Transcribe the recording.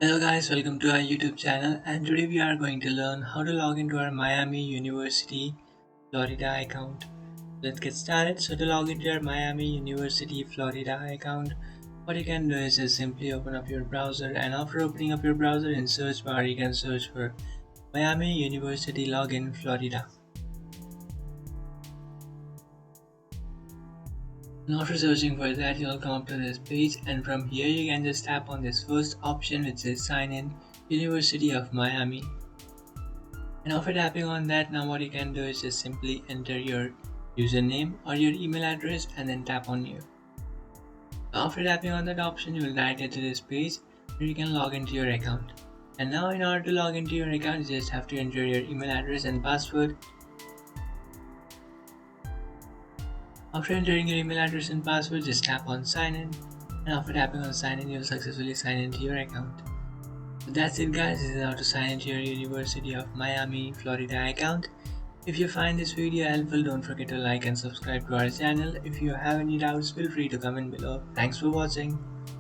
Hello guys, welcome to our YouTube channel, and today we are going to learn how to log into our Miami University Florida account. Let's get started. So to log into your Miami University Florida account, what you can do is just simply open up your browser, and after opening up your browser in search bar you can search for Miami University Login Florida. And after searching for that, you'll come up to this page, and from here you can just tap on this first option which says sign in University of Miami. And after tapping on that, now what you can do is just simply enter your username or your email address and then tap on new. After tapping on that option, you will directly to this page where you can log into your account. And now in order to log into your account, you just have to enter your email address and password. After entering your email address and password, just tap on sign in. And after tapping on sign in, you'll successfully sign into your account. So that's it guys, this is how to sign into your University of Miami, Florida account. If you find this video helpful, don't forget to like and subscribe to our channel. If you have any doubts, feel free to comment below. Thanks for watching.